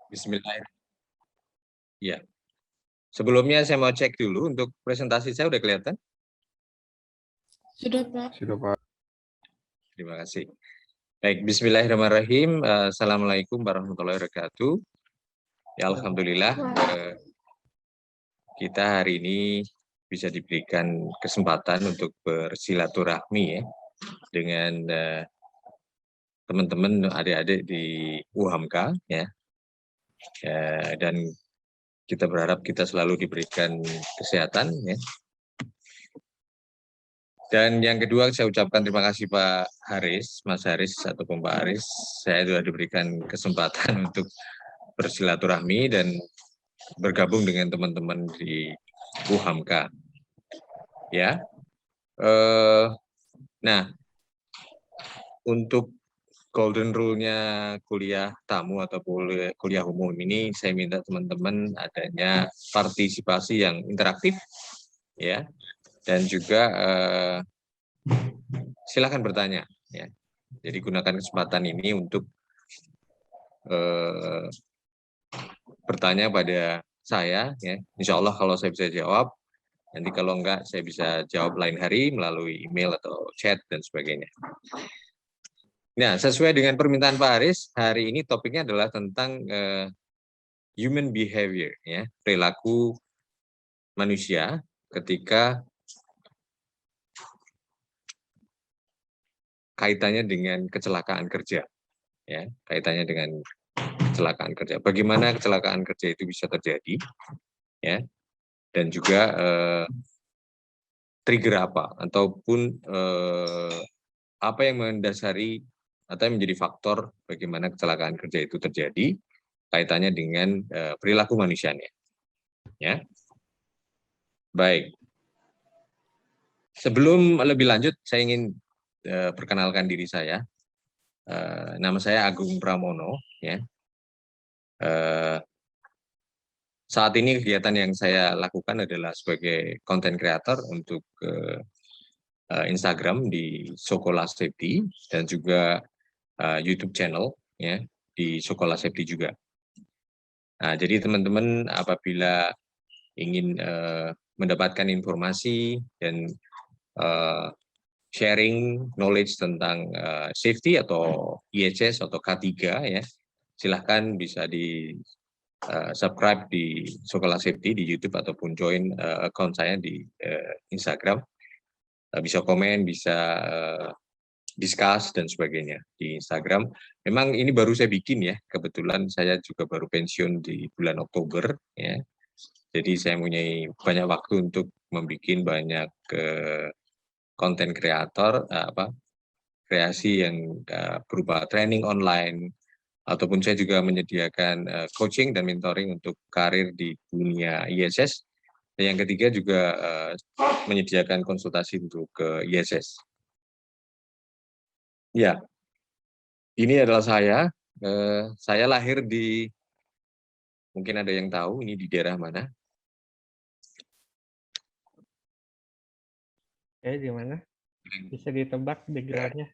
Bismillahirrahmanirrahim. Ya, sebelumnya saya mau cek dulu untuk presentasi saya udah kelihatan. Sudah, Pak. Sudah, Pak. Terima kasih. Baik, Bismillahirrahmanirrahim. Assalamualaikum warahmatullahi wabarakatuh. Ya, Alhamdulillah kita hari ini bisa diberikan kesempatan untuk bersilaturahmi ya dengan teman-teman adik-adik di UHAMKA ya. Dan kita berharap kita selalu diberikan kesehatan ya. Dan yang kedua saya ucapkan terima kasih Pak Haris, Mas Haris ataupun Pak Haris, saya sudah diberikan kesempatan untuk bersilaturahmi dan bergabung dengan teman-teman di UHAMKA. Ya, nah untuk golden rule-nya kuliah tamu atau kuliah umum ini, saya minta teman-teman adanya partisipasi yang interaktif, ya, dan juga silakan bertanya. Ya. Jadi gunakan kesempatan ini untuk bertanya pada saya. Ya. Insya Allah kalau saya bisa jawab, nanti kalau enggak saya bisa jawab lain hari melalui email atau chat dan sebagainya. Nah, sesuai dengan permintaan Pak Haris, hari ini topiknya adalah tentang human behavior, ya, perilaku manusia ketika kaitannya dengan kecelakaan kerja, ya, kaitannya dengan kecelakaan kerja. Bagaimana kecelakaan kerja itu bisa terjadi, ya, dan juga trigger apa ataupun apa yang mendasari atau yang menjadi faktor bagaimana kecelakaan kerja itu terjadi, kaitannya dengan perilaku manusianya, ya. Baik. Sebelum lebih lanjut, saya ingin perkenalkan diri saya. Nama saya Agung Pramono. Ya. Saat ini kegiatan yang saya lakukan adalah sebagai content creator untuk Instagram di Sokola Safety dan juga YouTube channel ya di Sokola Safety juga. Nah, jadi teman-teman apabila ingin mendapatkan informasi dan sharing knowledge tentang safety atau IHS atau K3 ya, silahkan bisa di subscribe di Sokola Safety di YouTube ataupun join account saya di Instagram. Bisa komen, bisa discuss dan sebagainya di Instagram. Memang ini baru saya bikin ya, kebetulan saya juga baru pensiun di bulan Oktober ya. Jadi saya punya banyak waktu untuk membuat banyak konten kreator kreasi yang berupa training online ataupun saya juga menyediakan coaching dan mentoring untuk karir di dunia ISS. Dan yang ketiga juga menyediakan konsultasi untuk ke ISS. Ya, ini adalah saya. Saya lahir di, mungkin ada yang tahu ini di daerah mana? Di mana? Bisa ditebak background-nya.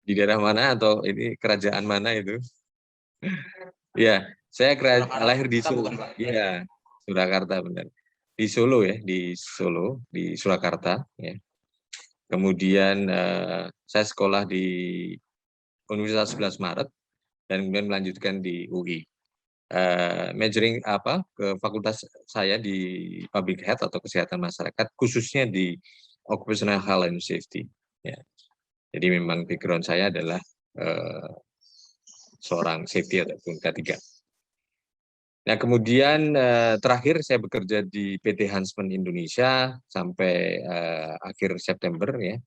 Di daerah mana atau ini kerajaan mana itu? Ya, saya lahir di Solo. Iya, Surakarta benar. Di Solo ya, di Solo, di Surakarta. Ya. Kemudian saya sekolah di Universitas 11 Maret dan kemudian melanjutkan di UI. Majoring ke fakultas saya di Public Health atau Kesehatan Masyarakat, khususnya di Occupational Health and Safety. Ya. Jadi memang background saya adalah seorang safety ataupun K3. Nah, kemudian terakhir saya bekerja di PT Huntsman Indonesia sampai akhir September ya.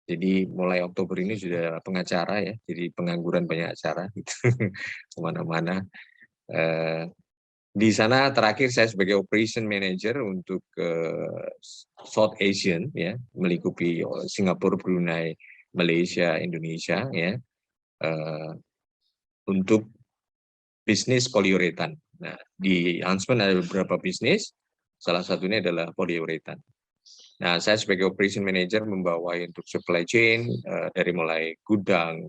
Jadi mulai Oktober ini sudah pengacara ya, jadi pengangguran banyak acara gitu kemana-mana. Di sana terakhir saya sebagai operation manager untuk South Asian ya, melingkupi Singapura, Brunei, Malaysia, Indonesia ya, untuk bisnis poliuretan. Nah, di Huntsman ada beberapa bisnis, salah satunya adalah poliuretan. Nah, saya sebagai operation manager membawai untuk supply chain dari mulai gudang,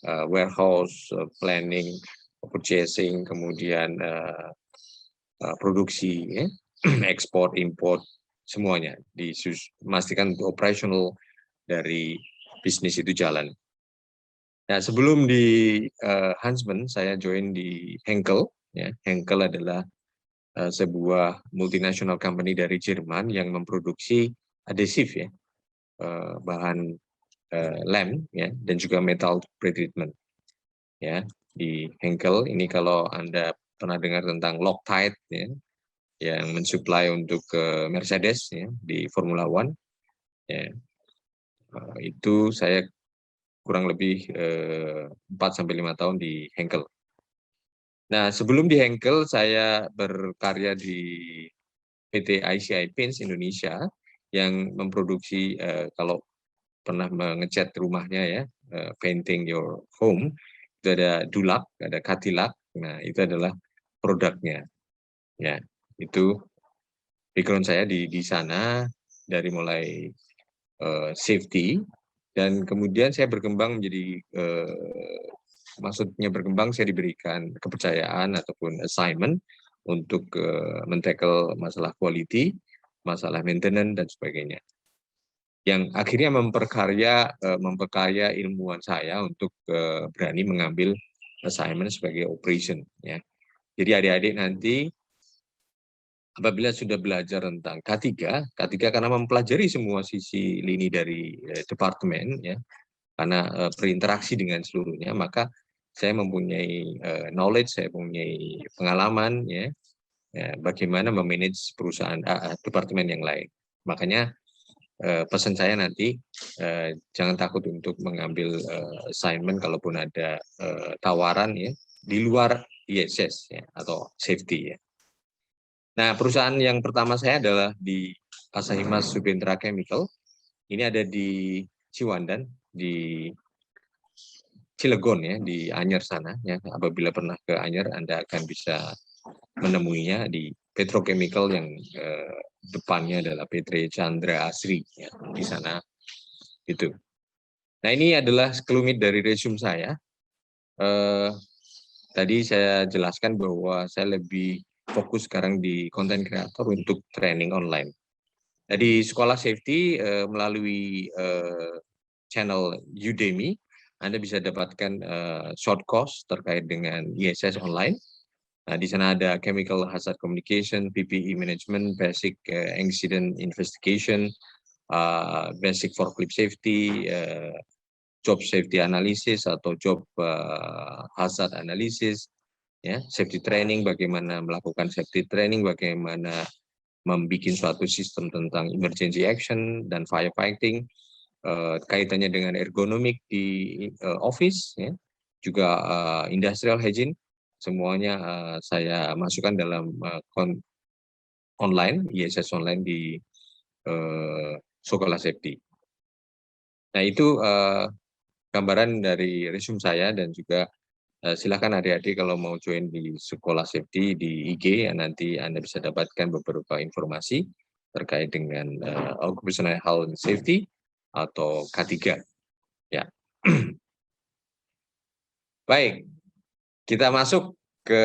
warehouse, planning, purchasing, kemudian produksi, ya, ekspor, import, semuanya dipastikan operasional dari bisnis itu jalan. Nah, sebelum di Huntsman, saya join di Henkel. Ya, Henkel adalah sebuah multinational company dari Jerman yang memproduksi adhesif, ya, bahan lem, ya, dan juga metal pretreatment. Ya, di Henkel ini kalau Anda pernah dengar tentang Loctite, ya, yang mensuplai untuk Mercedes, ya, di Formula One, ya, itu saya kurang lebih 4-5 tahun di Henkel. Nah, sebelum di Henkel, saya berkarya di PT ICI Paints Indonesia yang memproduksi, kalau pernah mengecat rumahnya, ya, painting your home, itu ada Dulak, ada Katilak. Nah, itu adalah produknya. Ya, itu background saya di sana dari mulai safety, dan kemudian saya berkembang menjadi maksudnya berkembang, saya diberikan kepercayaan ataupun assignment untuk men-tackle masalah quality, masalah maintenance, dan sebagainya. Yang akhirnya memperkaya ilmuwan saya untuk berani mengambil assignment sebagai operation. Ya. Jadi adik-adik nanti apabila sudah belajar tentang K3 karena mempelajari semua sisi lini dari departemen, ya, karena berinteraksi dengan seluruhnya, maka saya mempunyai knowledge, saya mempunyai pengalaman, ya, bagaimana memanage perusahaan departemen yang lain. Makanya pesan saya nanti jangan takut untuk mengambil assignment kalaupun ada tawaran, ya, di luar ISS, ya, atau safety, ya. Nah, perusahaan yang pertama saya adalah di Asahi Mas Subendra Chemical. Ini ada di Ciwandan, di Cilegon, ya, di Anyer sana, ya. Apabila pernah ke Anyer, Anda akan bisa menemuinya di petrochemical yang depannya adalah PT Chandra Asri, ya, di sana itu. Nah, ini adalah sekelumit dari resume saya. Tadi saya jelaskan bahwa saya lebih fokus sekarang di content creator untuk training online. Di sekolah safety melalui channel Udemy, Anda bisa dapatkan short course terkait dengan ISS online. Nah, di sana ada chemical hazard communication, PPE management, basic incident investigation, basic forklift safety, job safety analysis atau job hazard analysis, ya, safety training, bagaimana melakukan safety training, bagaimana membuat suatu sistem tentang emergency action dan firefighting, kaitannya dengan ergonomik di office, ya, juga industrial hygiene, semuanya saya masukkan dalam online, ISS online di Sekolah Safety. Nah, itu gambaran dari resume saya, dan juga silakan adik-adik kalau mau join di Sekolah Safety di IG, ya, nanti Anda bisa dapatkan beberapa informasi terkait dengan occupational health and safety atau K3. Ya. Baik, kita masuk ke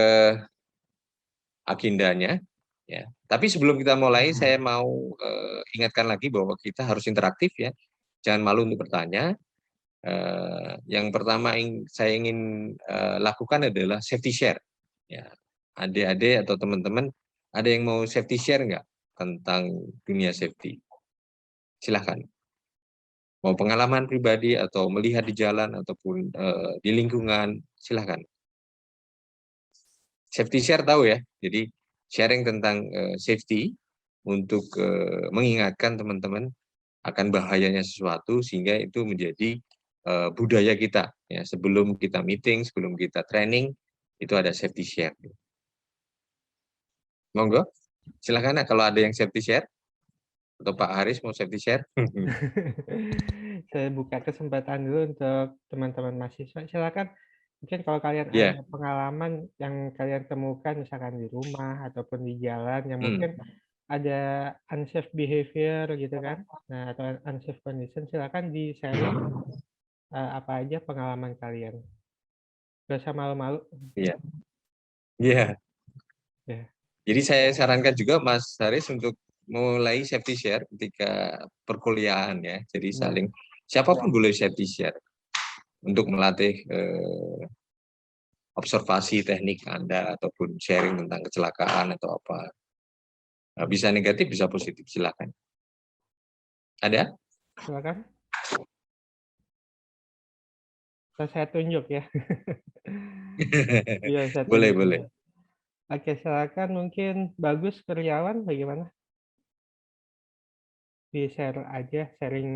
agendanya, ya. Tapi sebelum kita mulai, saya mau ingatkan lagi bahwa kita harus interaktif, ya. Jangan malu untuk bertanya. Yang pertama saya ingin lakukan adalah safety share. Ya, adik-adik atau teman-teman, ada yang mau safety share nggak tentang dunia safety? Silahkan. Mau pengalaman pribadi atau melihat di jalan ataupun di lingkungan, silahkan. Safety share tahu, ya, jadi sharing tentang safety untuk mengingatkan teman-teman akan bahayanya sesuatu, sehingga itu menjadi budaya kita, ya. Sebelum kita meeting, sebelum kita training, itu ada safety share. Monggo, silakan kalau ada yang safety share, atau Pak Haris mau safety share. Saya buka kesempatan dulu untuk teman-teman mahasiswa. Silakan. Mungkin kalau kalian Ya. ada pengalaman yang kalian temukan misalkan di rumah ataupun di jalan yang mungkin ada unsafe behavior gitu kan, nah, atau unsafe condition, silakan di sharing apa aja pengalaman kalian? Nggak usah malu-malu. Iya. Iya. Ya. Jadi saya sarankan juga Mas Haris untuk mulai safety share ketika perkuliahan ya. Jadi Nah, saling siapapun boleh safety share untuk melatih observasi teknik Anda ataupun sharing tentang kecelakaan atau apa. Bisa negatif, bisa positif, silakan. Ada? silakan. Saya tunjuk ya. Iya, saya Boleh, tunjuk boleh. dulu. Oke, silakan mungkin Bagus Kurniawan bagaimana? Di-share aja sharing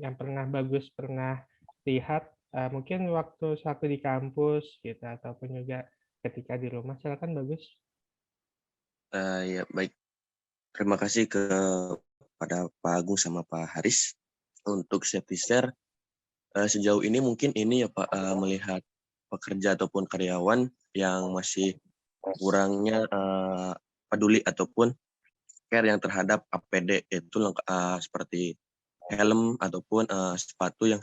yang pernah Bagus pernah lihat, mungkin waktu sewaktu di kampus gitu ataupun juga ketika di rumah. Silakan Bagus. Ya baik, terima kasih kepada Pak Agung sama Pak Haris untuk safety share. Sejauh ini mungkin ini ya Pak, melihat pekerja ataupun karyawan yang masih kurangnya peduli ataupun care yang terhadap APD, itu seperti helm ataupun sepatu yang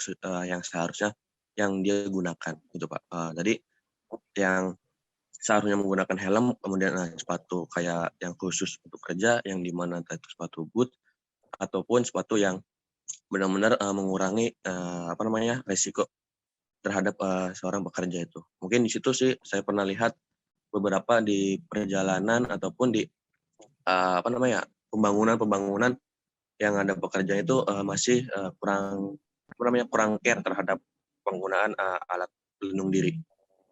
seharusnya yang dia gunakan gitu Pak. Jadi yang seharusnya menggunakan helm, kemudian sepatu kayak yang khusus untuk kerja, yang di mana entah itu sepatu boot ataupun sepatu yang benar-benar mengurangi resiko terhadap seorang pekerja itu. Mungkin di situ sih saya pernah lihat beberapa di perjalanan ataupun di pembangunan yang ada pekerja itu masih kurang care terhadap penggunaan alat pelindung diri.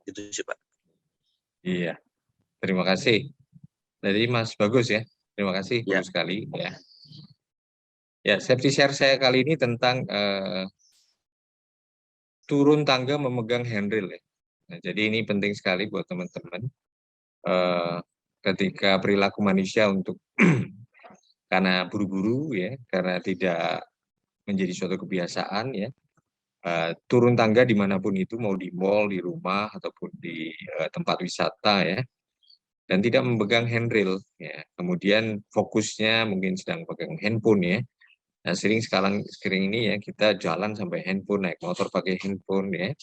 Itu sih Pak. Iya, terima kasih. Dari Mas Bagus ya. Terima kasih, Ya. bagus sekali ya. Ya, safety share saya kali ini tentang turun tangga memegang handrail ya. Nah, jadi ini penting sekali buat teman-teman. Ketika perilaku manusia untuk karena buru-buru ya, karena tidak menjadi suatu kebiasaan ya, turun tangga dimanapun itu, mau di mall, di rumah, ataupun di tempat wisata ya, dan tidak memegang handrail ya. Kemudian fokusnya mungkin sedang pegang handphone ya. Nah, sering ini ya kita jalan sampai handphone, naik motor pakai handphone ya.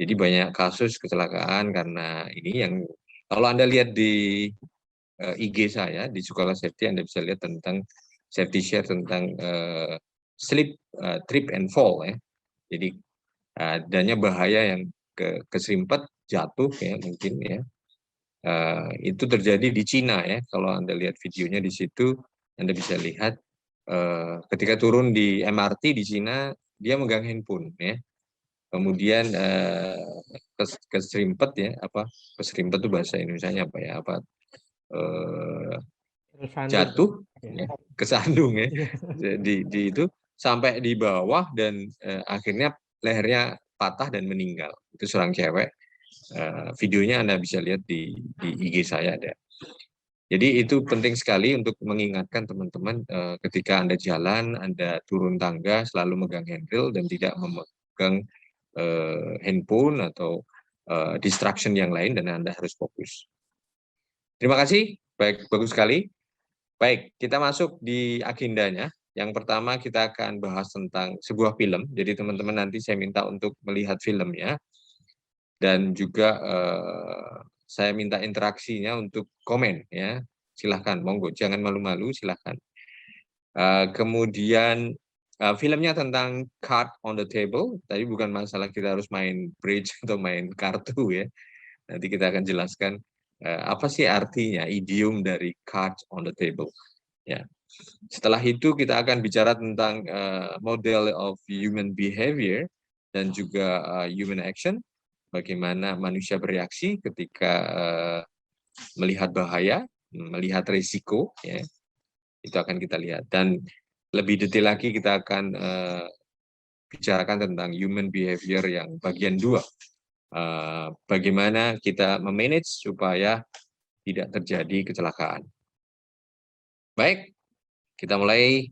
Jadi banyak kasus kecelakaan karena ini yang kalau Anda lihat di IG saya di Sekolah Safety, Anda bisa lihat tentang safety share tentang slip, trip and fall ya. Jadi adanya bahaya yang keserimpet, jatuh ya mungkin ya. Itu terjadi di Cina ya. Kalau Anda lihat videonya di situ, Anda bisa lihat ketika turun di MRT di Cina, dia megang handphone ya. Kemudian keserimpet ya, keserimpet itu bahasa Indonesianya apa ya? Jatuh ya, kesandung ya. Di itu sampai di bawah dan akhirnya lehernya patah dan meninggal. Itu seorang cewek. Videonya Anda bisa lihat di IG saya ada. Jadi itu penting sekali untuk mengingatkan teman-teman ketika Anda jalan, Anda turun tangga selalu megang handrail dan tidak memegang handphone atau distraction yang lain dan Anda harus fokus. Terima kasih, bagus sekali. Baik, kita masuk di agendanya. Yang pertama kita akan bahas tentang sebuah film. Jadi teman-teman nanti saya minta untuk melihat filmnya. Dan juga saya minta interaksinya untuk komen ya. Silahkan, monggo, jangan malu-malu, silahkan. Kemudian filmnya tentang card on the table. Tadi bukan masalah kita harus main bridge atau main kartu ya. Nanti kita akan jelaskan apa sih artinya idiom dari card on the table. Ya. Setelah itu kita akan bicara tentang model of human behavior dan juga human action. Bagaimana manusia bereaksi ketika melihat bahaya, melihat risiko, ya. Itu akan kita lihat. Dan lebih detail lagi kita akan bicarakan tentang human behavior yang bagian 2. Bagaimana kita memanage supaya tidak terjadi kecelakaan. Baik, kita mulai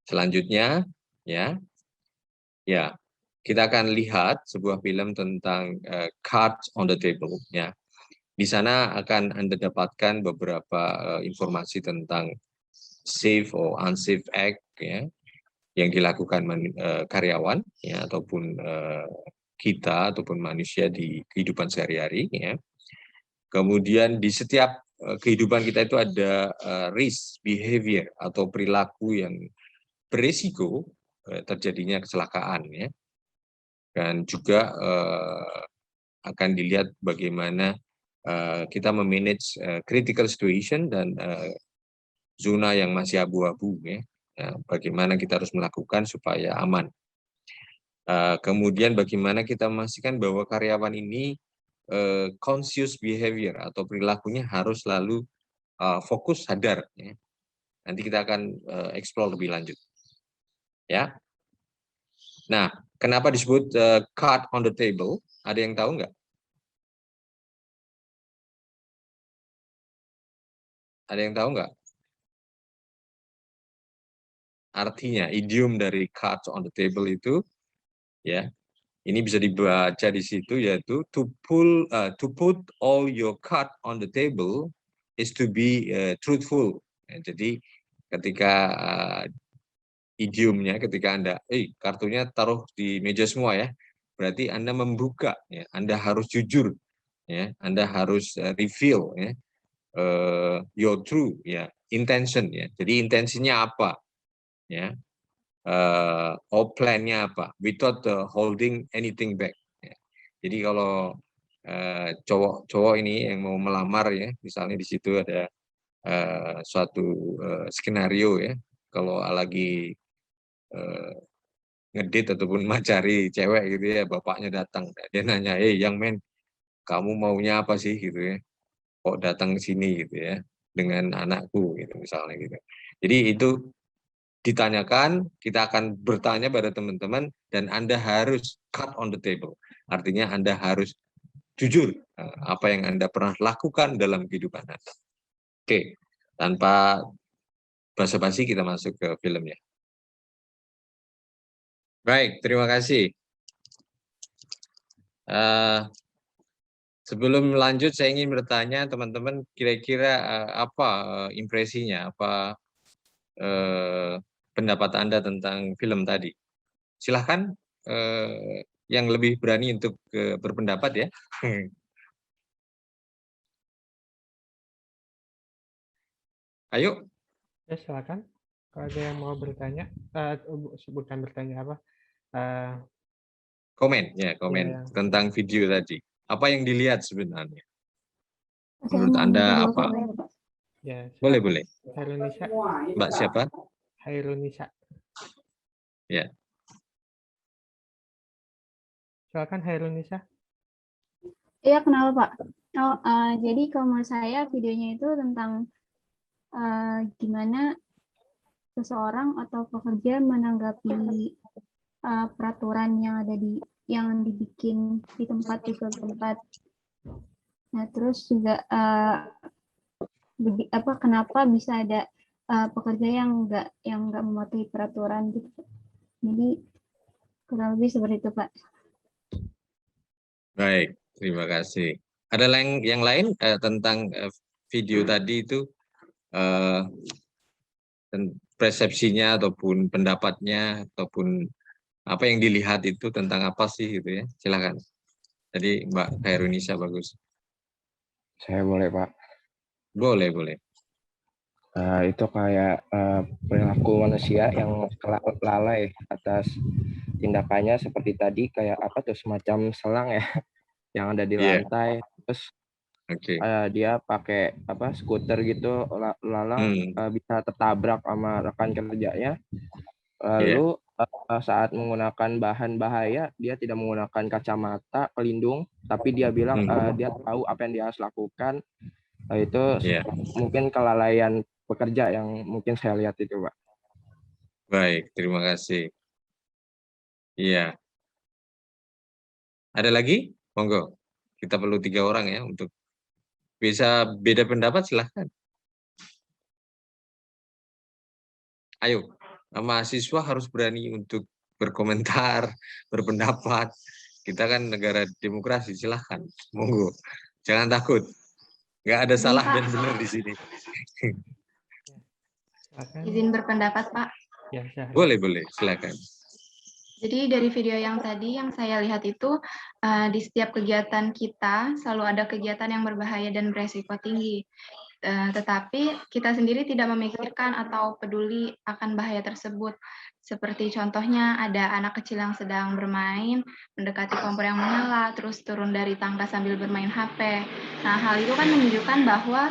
selanjutnya ya. Ya, kita akan lihat sebuah film tentang cards on the table ya. Di sana akan Anda dapatkan beberapa informasi tentang safe or unsafe act ya. yang dilakukan karyawan ya ataupun kita ataupun manusia di kehidupan sehari-hari ya. Kemudian di setiap kehidupan kita itu ada risk behavior atau perilaku yang berisiko terjadinya kecelakaan ya. Dan juga akan dilihat bagaimana kita memanage critical situation dan zona yang masih abu-abu ya. Bagaimana kita harus melakukan supaya aman. Kemudian bagaimana kita memastikan bahwa karyawan ini conscious behavior atau perilakunya harus selalu fokus sadar. Ya. Nanti kita akan explore lebih lanjut. Ya. Nah, kenapa disebut card on the table? Ada yang tahu nggak? Ada yang tahu nggak? Artinya, idiom dari cards on the table itu, ya, ini bisa dibaca di situ yaitu to put all your card on the table is to be truthful. Ya, jadi ketika idiomnya, ketika Anda, kartunya taruh di meja semua ya, berarti Anda membuka, ya, Anda harus jujur, ya, Anda harus reveal, ya, your true, ya, intention, ya. Jadi intensinya apa? Ya, plan-nya apa, without holding anything back. Ya. Jadi kalau cowok ini yang mau melamar ya, misalnya di situ ada suatu skenario ya, kalau lagi ngedit ataupun mencari cewek gitu ya, bapaknya datang, dia nanya, young man, kamu maunya apa sih gitu ya, kok datang ke sini gitu ya, dengan anakku gitu misalnya gitu. Jadi itu ditanyakan, kita akan bertanya pada teman-teman, dan Anda harus cut on the table. Artinya Anda harus jujur apa yang Anda pernah lakukan dalam kehidupan Anda. Oke, tanpa basa-basi kita masuk ke filmnya. Baik, terima kasih. Sebelum lanjut, saya ingin bertanya teman-teman, kira-kira apa impresinya, apa pendapat Anda tentang film tadi? Silahkan yang lebih berani untuk berpendapat ya. Ayo. Ya, silakan. Kalau ada yang mau bertanya, bukan bertanya apa? Komen ya, komen tentang video tadi. Apa yang dilihat sebenarnya? Menurut Anda apa? Ya, boleh. Hairunisa. Mbak siapa? Hairunisa. Ya. Silakan Hairunisa. Iya, kenapa Pak? Jadi kalau menurut saya videonya itu tentang gimana seseorang atau pekerja menanggapi peraturan yang ada yang dibikin di suatu tempat. Nah, terus juga kenapa bisa ada pekerja yang nggak mematuhi peraturan gitu. Jadi kurang lebih seperti itu Pak. Baik, terima kasih. Ada yang lain tentang video tadi itu, persepsinya ataupun pendapatnya ataupun apa yang dilihat itu tentang apa sih gitu ya? Silakan. Jadi Mbak Hairunisa bagus. Saya boleh Pak. Boleh. Itu kayak perilaku manusia yang lalai atas tindakannya, seperti tadi kayak apa tuh, semacam selang ya yang ada di lantai. Terus dia pakai skuter gitu, lalang bisa tertabrak sama rekan kerjanya. Lalu saat menggunakan bahan bahaya, dia tidak menggunakan kacamata pelindung, tapi dia bilang dia tahu apa yang dia harus lakukan. Itu mungkin kelalaian pekerja yang mungkin saya lihat itu, Pak. Baik, terima kasih. Iya. Ada lagi? Monggo. Kita perlu 3 orang ya untuk bisa beda pendapat, silahkan. Ayo, mahasiswa harus berani untuk berkomentar, berpendapat. Kita kan negara demokrasi, silahkan. Monggo. Jangan takut. Nggak ada salah dan benar di sini. Izin berpendapat, Pak. Ya, Zahra. Boleh, silakan. Jadi dari video yang tadi yang saya lihat itu di setiap kegiatan kita selalu ada kegiatan yang berbahaya dan beresiko tinggi. Tetapi kita sendiri tidak memikirkan atau peduli akan bahaya tersebut. Seperti contohnya ada anak kecil yang sedang bermain, mendekati kompor yang menyala, terus turun dari tangga sambil bermain HP. Nah, hal itu kan menunjukkan bahwa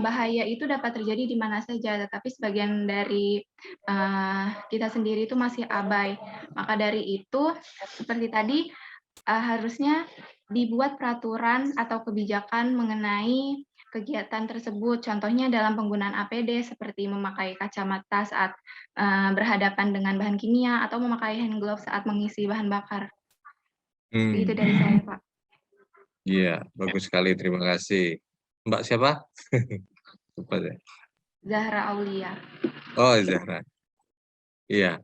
bahaya itu dapat terjadi di mana saja, tetapi sebagian dari kita sendiri itu masih abai. Maka dari itu, seperti tadi, harusnya dibuat peraturan atau kebijakan mengenai kegiatan tersebut. Contohnya dalam penggunaan APD seperti memakai kacamata saat berhadapan dengan bahan kimia atau memakai hand glove saat mengisi bahan bakar. Begitu dari saya, Pak. Iya, bagus sekali. Terima kasih. Mbak siapa? Lupa deh. Zahra Aulia. Oh, Zahra. Iya.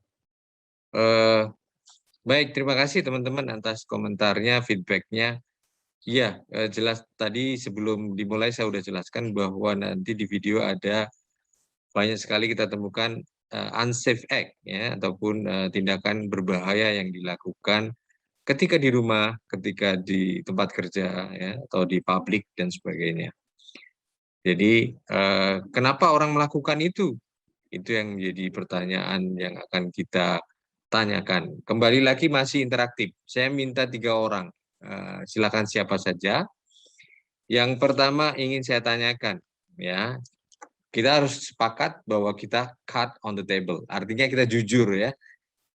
Baik, terima kasih teman-teman atas komentarnya, feedbacknya. Iya, jelas tadi sebelum dimulai saya sudah jelaskan bahwa nanti di video ada banyak sekali kita temukan unsafe act ya, ataupun tindakan berbahaya yang dilakukan ketika di rumah, ketika di tempat kerja ya, atau di publik dan sebagainya. Jadi kenapa orang melakukan itu? Itu yang menjadi pertanyaan yang akan kita tanyakan. Kembali lagi masih interaktif. Saya minta 3 orang. Silakan siapa saja. Yang pertama ingin saya tanyakan, ya, kita harus sepakat bahwa kita cut on the table. Artinya kita jujur ya,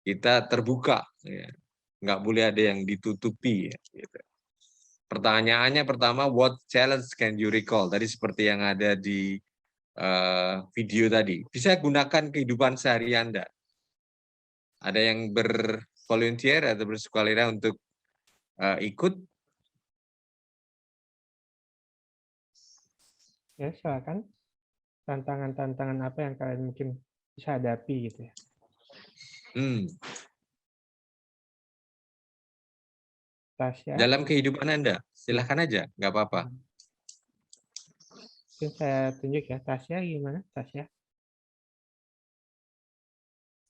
kita terbuka. Ya. Nggak boleh ada yang ditutupi. Ya, gitu. Pertanyaannya pertama, what challenge can you recall? Tadi seperti yang ada di video tadi. Bisa gunakan kehidupan sehari Anda. Ada yang bervolunteer atau bersukarela untuk ikut? Ya, silakan. Tantangan-tantangan apa yang kalian mungkin bisa hadapi gitu ya. Tasya. Dalam kehidupan Anda, silahkan aja, nggak apa-apa. Mungkin saya tunjuk ya. Tasya gimana? Tasya?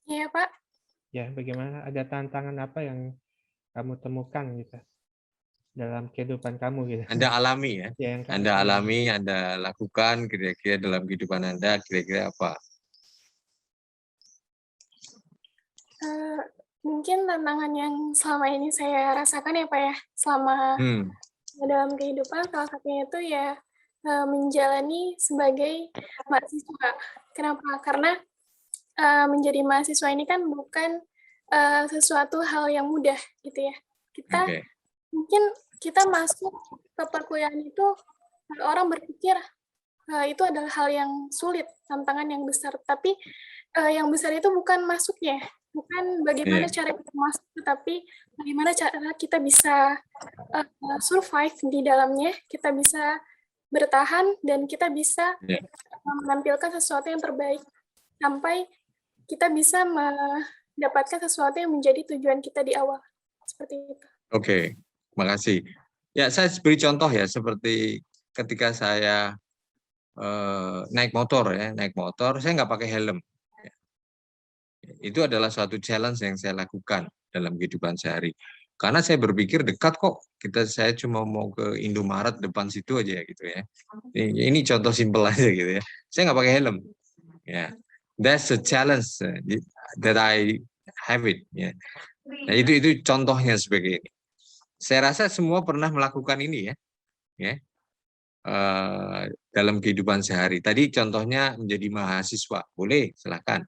Iya, Pak. Ya, bagaimana? Ada tantangan apa yang kamu temukan gitu dalam kehidupan kamu gitu? Anda alami ya? Ya, yang Anda alami, Anda lakukan kira-kira dalam kehidupan Anda, kira-kira apa? Mungkin tantangan yang selama ini saya rasakan ya Pak ya, selama dalam kehidupan, salah satunya itu ya menjalani sebagai mahasiswa. Kenapa? Karena menjadi mahasiswa ini kan bukan sesuatu hal yang mudah gitu ya. Mungkin kita masuk ke perkuliahan itu, orang berpikir itu adalah hal yang sulit, tantangan yang besar. Tapi yang besar itu bukan masuknya, bukan bagaimana cara kita masuk, tetapi bagaimana cara kita bisa survive di dalamnya, kita bisa bertahan, dan kita bisa menampilkan sesuatu yang terbaik, sampai kita bisa mendapatkan sesuatu yang menjadi tujuan kita di awal. Seperti itu. Oke, makasih. Ya, saya beri contoh ya, seperti ketika saya naik motor, saya nggak pakai helm. Itu adalah suatu challenge yang saya lakukan dalam kehidupan sehari. Karena saya berpikir dekat kok, saya cuma mau ke Indomaret depan situ aja gitu ya. Ini contoh simpel aja gitu ya. Saya nggak pakai helm. Ya, that's a challenge that I have it. Ya. Nah, itu contohnya sebagai ini. Saya rasa semua pernah melakukan ini ya. Dalam kehidupan sehari. Tadi contohnya menjadi mahasiswa, boleh, silakan.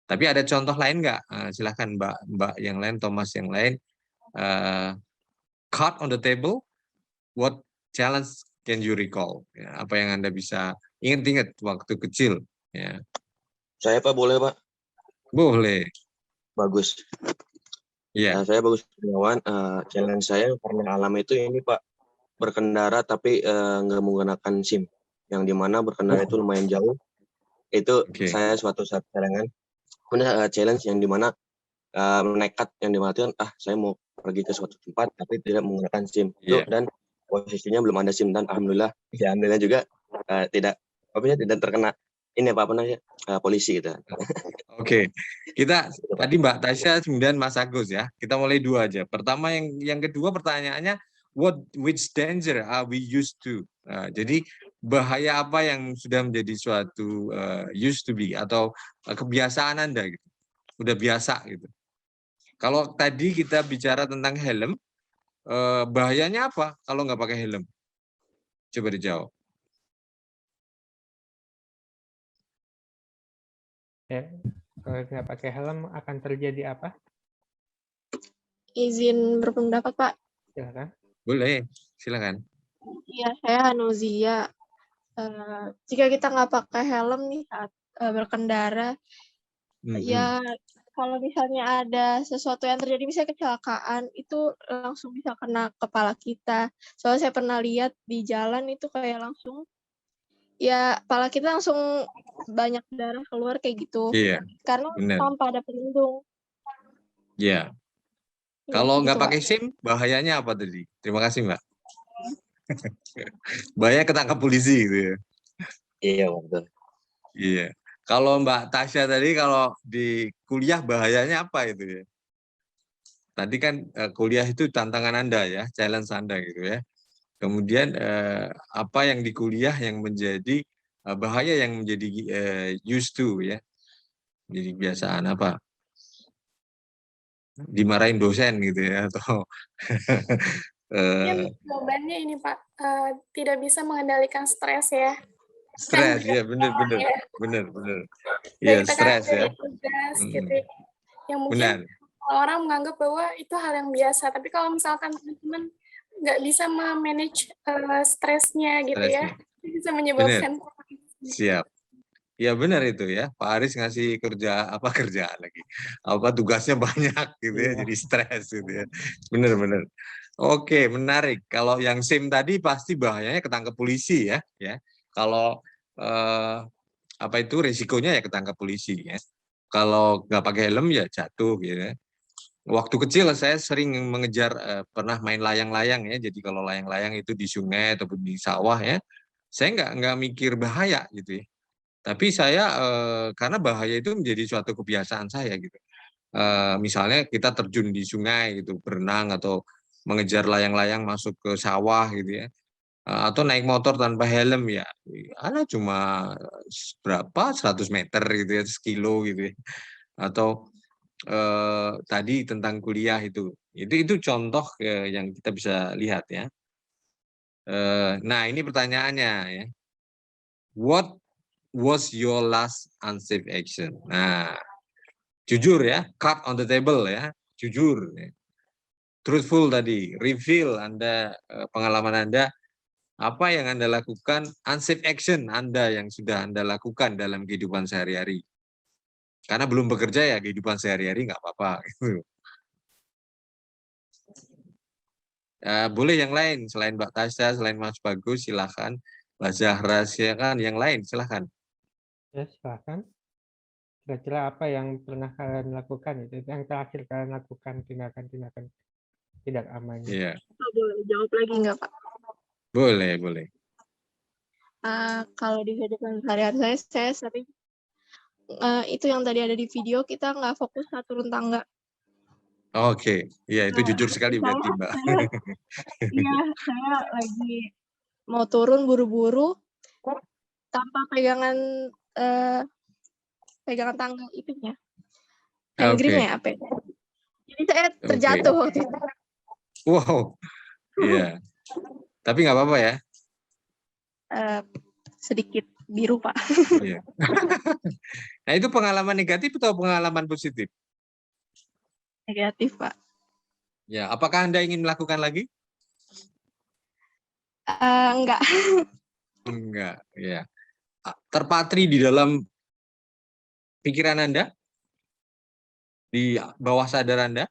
Tapi ada contoh lain nggak? Silahkan Mbak yang lain, Thomas yang lain. Card on the table, what challenge can you recall? Ya, apa yang Anda bisa ingat-ingat waktu kecil? Ya. Saya Pak, boleh Pak? Boleh. Bagus. Iya. Saya Bagus Kurniawan. Challenge saya yang pernah alami itu ini Pak, berkendara tapi nggak menggunakan SIM. Yang dimana berkendara itu lumayan jauh. Itu saya suatu saat cadangan. Challenge yang dimana nekat, yang dimana itu saya mau pergi ke suatu tempat tapi tidak menggunakan SIM dan posisinya belum ada SIM, dan alhamdulillah juga tidak terkena ini apa namanya polisi gitu. Oke, kita tadi Mbak Tasya, kemudian Mas Agus ya. Kita mulai dua aja. Pertama yang kedua pertanyaannya, which danger are we used to? Nah, jadi bahaya apa yang sudah menjadi suatu used to be atau kebiasaan Anda gitu. Udah biasa gitu. Kalau tadi kita bicara tentang helm, bahayanya apa kalau nggak pakai helm? Coba dijawab. Ya, kalau nggak pakai helm akan terjadi apa? Izin berpendapat, Pak. Silakan. Boleh, silakan. Iya, saya Hanuzia. Jika kita nggak pakai helm nih saat berkendara, ya kalau misalnya ada sesuatu yang terjadi, misalnya kecelakaan, itu langsung bisa kena kepala kita. Soalnya saya pernah lihat di jalan itu kayak langsung, ya kepala kita langsung banyak darah keluar kayak gitu. Iya, Karena benar. tanpa ada pelindung. Iya. Ya, Kalau nggak gitu, Pak. pakai SIM, bahayanya apa tadi? Terima kasih, Mbak. Bahaya ketangkap polisi gitu ya. Iya betul. Iya. Kalau Mbak Tasya tadi kalau di kuliah bahayanya apa itu ya? Tadi kan kuliah itu tantangan Anda ya, challenge Anda gitu ya. Kemudian apa yang di kuliah yang menjadi bahaya yang menjadi used to ya. Jadi kebiasaan apa? Dimarahin dosen gitu ya atau Mungkin jawabannya ini, Pak, tidak bisa mengendalikan stres ya. stres Kan ya, benar. ya. Benar. Dari Iya, tekanan stres ya. dari tugas gitu. Yang mungkin Benar. orang menganggap bahwa itu hal yang biasa. Tapi kalau misalkan teman-teman nggak bisa memanage stresnya gitu ya, itu bisa menyebabkan. Siap. Ya benar itu ya, Pak Aris ngasih kerjaan lagi, tugasnya banyak gitu ya, jadi stres gitu ya, benar. Oke, menarik. Kalau yang SIM tadi pasti bahayanya ketangkep polisi ya. Kalau risikonya ya ketangkep polisi ya. Kalau nggak pakai helm ya jatuh gitu ya. Waktu kecil saya sering mengejar, pernah main layang-layang ya. Jadi kalau layang-layang itu di sungai ataupun di sawah ya, saya nggak mikir bahaya gitu ya. Tapi saya karena bahaya itu menjadi suatu kebiasaan saya gitu. Misalnya kita terjun di sungai gitu, berenang atau mengejar layang-layang masuk ke sawah gitu ya. Atau naik motor tanpa helm ya. Ada cuma berapa 100 meter gitu ya, sekilo gitu ya. Atau tadi tentang kuliah itu contoh yang kita bisa lihat ya. Nah ini pertanyaannya ya. What was your last unsafe action? Nah, jujur ya, card on the table ya, jujur. Ya. Truthful tadi, reveal Anda, pengalaman Anda, apa yang Anda lakukan, unsafe action Anda yang sudah Anda lakukan dalam kehidupan sehari-hari. Karena belum bekerja ya, kehidupan sehari-hari nggak apa-apa. Gitu. Boleh yang lain, selain Mbak Tasya, selain Mas Bagus, silahkan. Mbak Zahra, silakan yang lain, silahkan. Ya, silahkan. Kira-kira apa yang pernah kalian lakukan itu? Yang terakhir kalian lakukan tindakan-tindakan tidak aman. Iya. Boleh jawab lagi nggak, Pak? Boleh. Kalau di kehidupan sehari-hari saya sering itu yang tadi ada di video, kita nggak fokus saat turun tangga. Oke, iya itu jujur sekali berarti Mbak. Iya, saya lagi mau turun buru-buru tanpa pegangan tangga itunya, handgrimnya apa? Jadi saya terjatuh waktu itu. Wow, iya. Tapi nggak apa-apa ya? Sedikit biru Pak. Iya. Nah itu pengalaman negatif atau pengalaman positif? Negatif Pak. Ya, apakah Anda ingin melakukan lagi? Enggak. Enggak, ya. Terpatri di dalam pikiran Anda? Di bawah sadar Anda?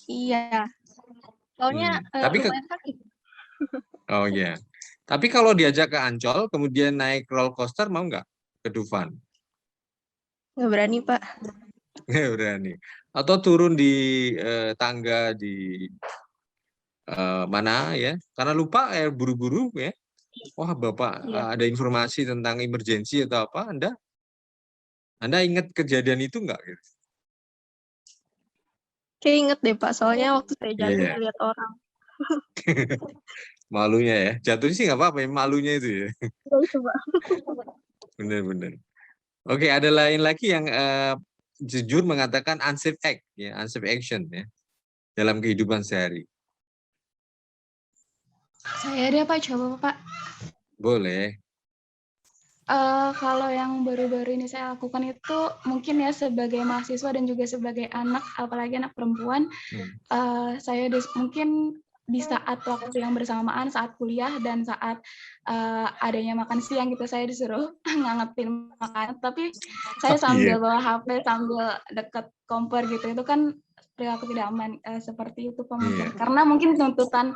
Iya. Soalnya lumayan sakit. Oh iya. Tapi kalau diajak ke Ancol, kemudian naik roller coaster, mau nggak ke Dufan? Nggak berani Pak. Nggak berani. Atau turun di tangga di mana ya? Karena lupa buru-buru ya. wah Bapak Iya. ada informasi tentang emergency atau apa, Anda ingat kejadian itu nggak? Gitu? Kayak inget deh Pak, soalnya waktu saya jatuh Iya. lihat orang. Malunya ya, jatuh sih nggak apa-apa, malunya itu ya. Ya itu Pak. Benar-benar. Oke, ada lain lagi yang jujur mengatakan unsafe act, ya, unsafe action ya dalam kehidupan sehari. Saya deh Pak, coba Pak. Boleh. Kalau yang baru-baru ini saya lakukan itu mungkin ya sebagai mahasiswa dan juga sebagai anak, apalagi anak perempuan, saya mungkin di saat waktu yang bersamaan saat kuliah dan saat adanya makan siang gitu, saya disuruh ngangetin makanan, tapi saya sambil bawa HP, sambil deket kompor gitu, itu kan perilaku tidak aman, seperti itu Pak mungkin. Karena mungkin tuntutan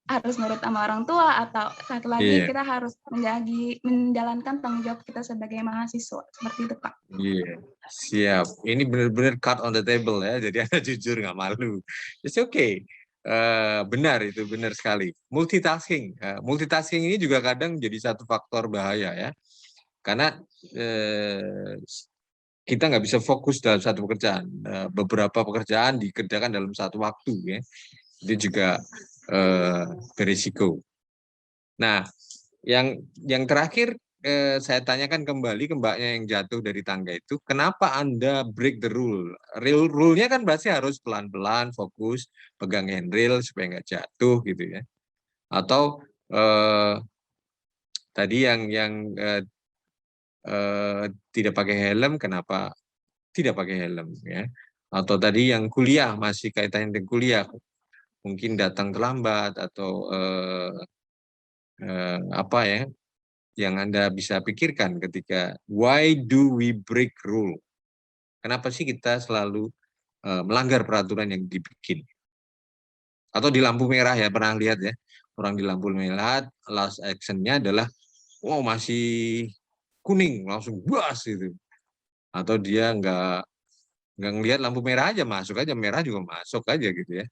harus nurut sama orang tua, atau satu lagi kita harus menjalankan tanggung jawab kita sebagai mahasiswa, seperti itu Pak. Iya, siap. Ini benar-benar cut on the table ya, jadi Anda jujur nggak malu. It's okay. Benar itu, benar sekali. Multitasking. Multitasking ini juga kadang jadi satu faktor bahaya ya. Karena kita nggak bisa fokus dalam satu pekerjaan. Beberapa pekerjaan dikerjakan dalam satu waktu ya. Itu juga berisiko. Nah, yang terakhir saya tanyakan kembali ke Mbaknya yang jatuh dari tangga itu, kenapa Anda break the rule? Rule-nya kan berarti harus pelan-pelan, fokus, pegang handrail supaya nggak jatuh gitu ya. Atau tadi yang tidak pakai helm, kenapa tidak pakai helm ya? Atau tadi yang kuliah, masih kaitannya dengan kuliah, mungkin datang terlambat atau apa ya, yang Anda bisa pikirkan ketika why do we break rule? Kenapa sih kita selalu melanggar peraturan yang dibikin? Atau di lampu merah ya, pernah lihat ya, orang di lampu merah, last action-nya adalah, wow masih kuning, langsung bas gitu. Atau dia nggak ngelihat lampu merah aja, masuk aja, merah juga masuk aja gitu ya.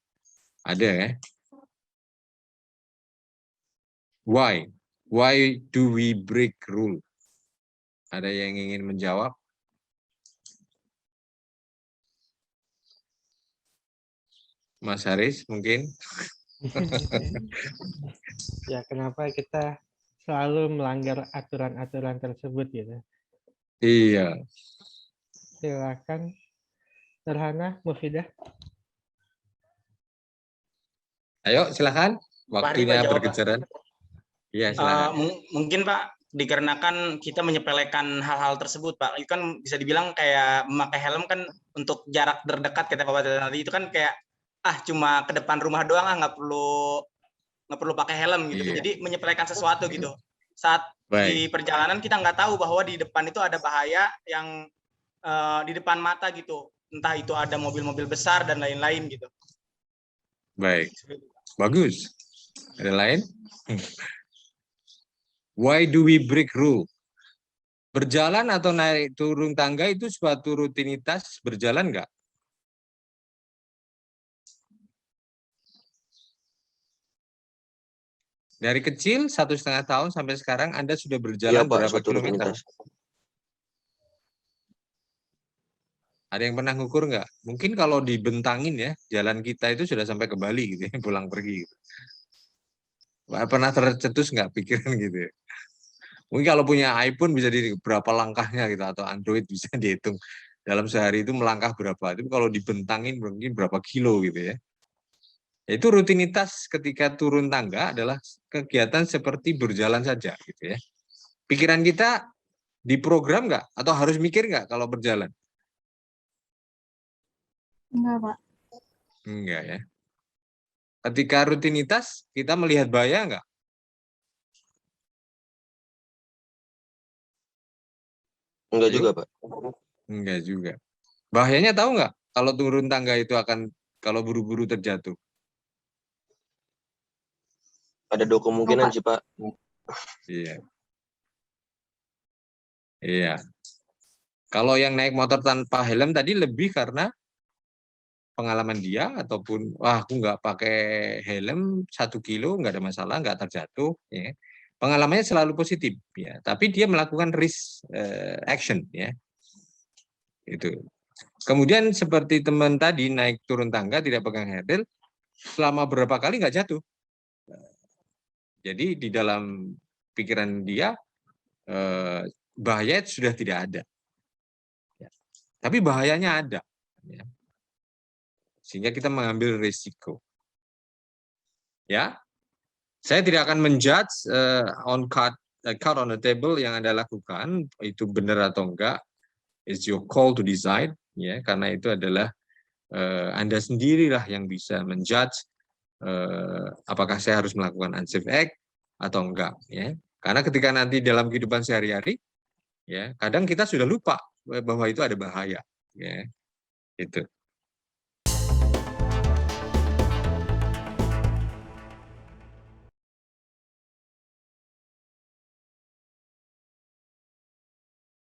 Ada ya. Why? Why do we break rule? Ada yang ingin menjawab? Mas Haris mungkin? Ya, kenapa kita selalu melanggar aturan-aturan tersebut gitu. Iya. Silakan, Terhana, Mufidah. Ayo silakan. Waktunya berkejaran. Iya, silakan. Mungkin Pak, dikarenakan kita menyepelekan hal-hal tersebut Pak. Itu kan bisa dibilang kayak memakai helm kan untuk jarak terdekat kata Bapak tadi, itu kan kayak cuma ke depan rumah doang, nggak perlu pakai helm gitu. Iya. Jadi menyepelekan sesuatu gitu. Saat di perjalanan kita nggak tahu bahwa di depan itu ada bahaya yang di depan mata gitu. Entah itu ada mobil-mobil besar dan lain-lain gitu. Baik. Bagus. Ada lain? Why do we break rule? Berjalan atau naik turun tangga itu suatu rutinitas berjalan nggak? Dari kecil 1,5 tahun sampai sekarang Anda sudah berjalan berapa kilometer? Ada yang pernah ngukur nggak? Mungkin kalau dibentangin ya, jalan kita itu sudah sampai ke Bali gitu ya, pulang pergi. Gitu. Pernah tercetus nggak pikiran gitu ya? Mungkin kalau punya iPhone bisa di berapa langkahnya gitu, atau Android bisa dihitung dalam sehari itu melangkah berapa. Itu kalau dibentangin mungkin berapa kilo gitu ya. Itu rutinitas ketika turun tangga adalah kegiatan seperti berjalan saja gitu ya. Pikiran kita diprogram nggak atau harus mikir nggak kalau berjalan? Enggak, Pak. Enggak ya. Ketika rutinitas kita melihat bahaya nggak? Enggak juga, Pak. Enggak juga. Bahayanya tahu nggak kalau turun tangga itu akan kalau buru-buru terjatuh? Ada 2 kemungkinan sih, Pak. Iya. Iya. Kalau yang naik motor tanpa helm tadi lebih karena pengalaman dia ataupun wah aku nggak pakai helm 1 kilo nggak ada masalah, nggak terjatuh, ya. Pengalamannya selalu positif, ya. Tapi dia melakukan risk action, ya. Itu. Kemudian seperti teman tadi naik turun tangga tidak pegang handle, selama berapa kali nggak jatuh. Jadi di dalam pikiran dia bahaya sudah tidak ada, ya. Tapi bahayanya ada, ya. Sehingga kita mengambil risiko. Ya, saya tidak akan menjudge on card on the table yang Anda lakukan itu benar atau enggak. It's your call to decide, ya, karena itu adalah Anda sendirilah yang bisa menjudge apakah saya harus melakukan unsafe act atau enggak, ya. Karena ketika nanti dalam kehidupan sehari-hari, ya, kadang kita sudah lupa bahwa itu ada bahaya, ya. Itu.